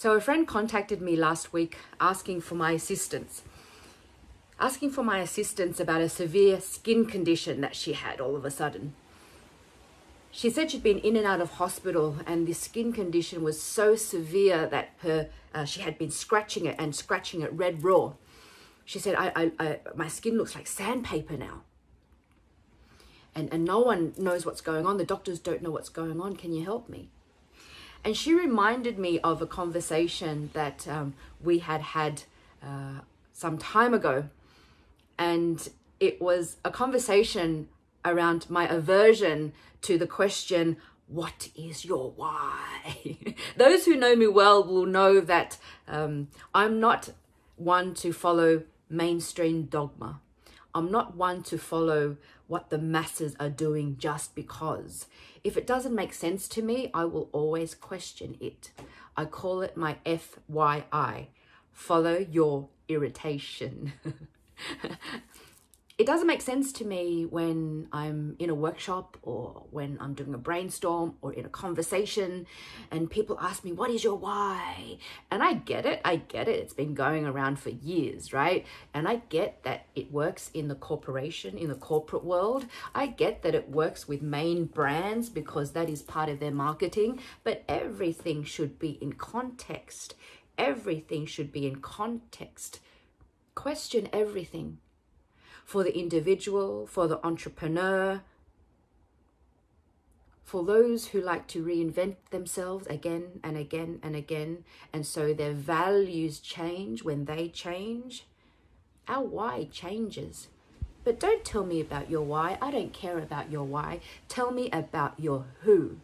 So a friend contacted me last week asking for my assistance about a severe skin condition that she had all of a sudden. She said she'd been in and out of hospital, and this skin condition was so severe that she had been scratching it red raw. She said, my skin looks like sandpaper now. And no one knows what's going on. The doctors don't know what's going on. Can you help me? And she reminded me of a conversation that we had some time ago. And it was a conversation around my aversion to the question, what is your why? Those who know me well will know that I'm not one to follow mainstream dogma. I'm not one to follow what the masses are doing just because. If it doesn't make sense to me, I will always question it. I call it my FYI. Follow your irritation. It doesn't make sense to me when I'm in a workshop or when I'm doing a brainstorm or in a conversation and people ask me, what is your why? And I get it. It's been going around for years, right? And I get that it works in the corporation, in the corporate world. I get that it works with main brands because that is part of their marketing, but everything should be in context. Everything should be in context. Question everything. For the individual, for the entrepreneur, for those who like to reinvent themselves again and again and again, and so their values change when they change. Our why changes. But don't tell me about your why. I don't care about your why. Tell me about your who.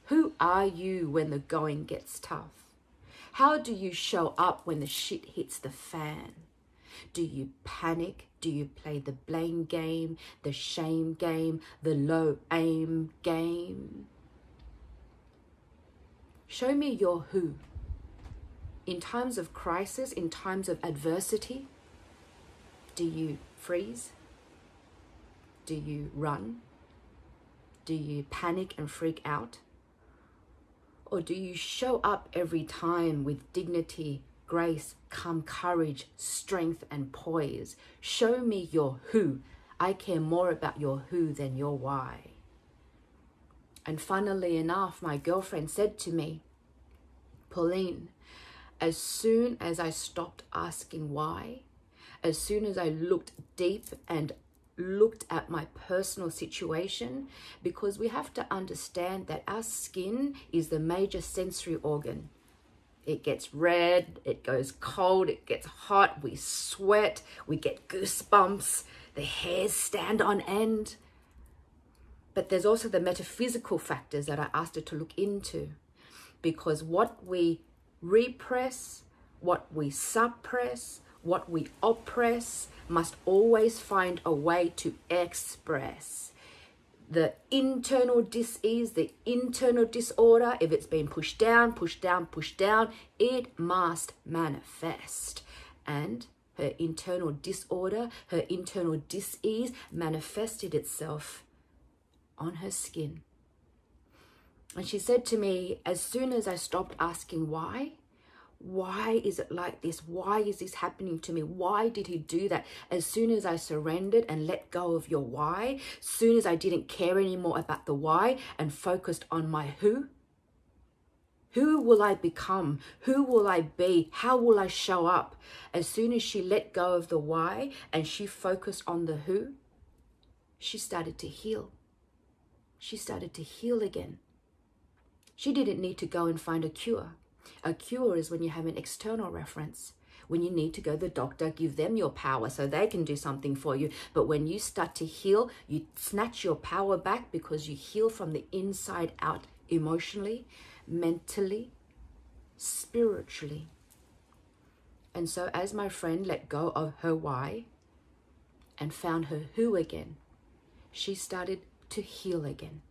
Who are you when the going gets tough? How do you show up when the shit hits the fan? Do you panic? Do you play the blame game, the shame game, the low aim game? Show me your who. In times of crisis, in times of adversity, do you freeze? Do you run? Do you panic and freak out? Or do you show up every time with dignity, grace, calm courage, strength, and poise? Show me your who. I care more about your who than your why. And funnily enough, my girlfriend said to me, Pauline, as soon as I stopped asking why, as soon as I looked deep and looked at my personal situation, because we have to understand that our skin is the major sensory organ. It gets red, it goes cold, it gets hot, we sweat, we get goosebumps, the hairs stand on end. But there's also the metaphysical factors that I asked her to look into, because what we repress, what we suppress, what we oppress must always find a way to express. The internal dis-ease, the internal disorder, if it's been pushed down, it must manifest. And her internal disorder, her internal dis-ease manifested itself on her skin. And she said to me, as soon as I stopped asking why is it like this? Why is this happening to me? Why did he do that? As soon as I surrendered and let go of your why, as soon as I didn't care anymore about the why and focused on my who will I become? Who will I be? How will I show up? As soon as she let go of the why and she focused on the who, she started to heal. She started to heal again. She didn't need to go and find a cure. A cure is when you have an external reference, when you need to go to the doctor, give them your power so they can do something for you. But when you start to heal, you snatch your power back because you heal from the inside out, emotionally, mentally, spiritually. And so as my friend let go of her why and found her who again, she started to heal again.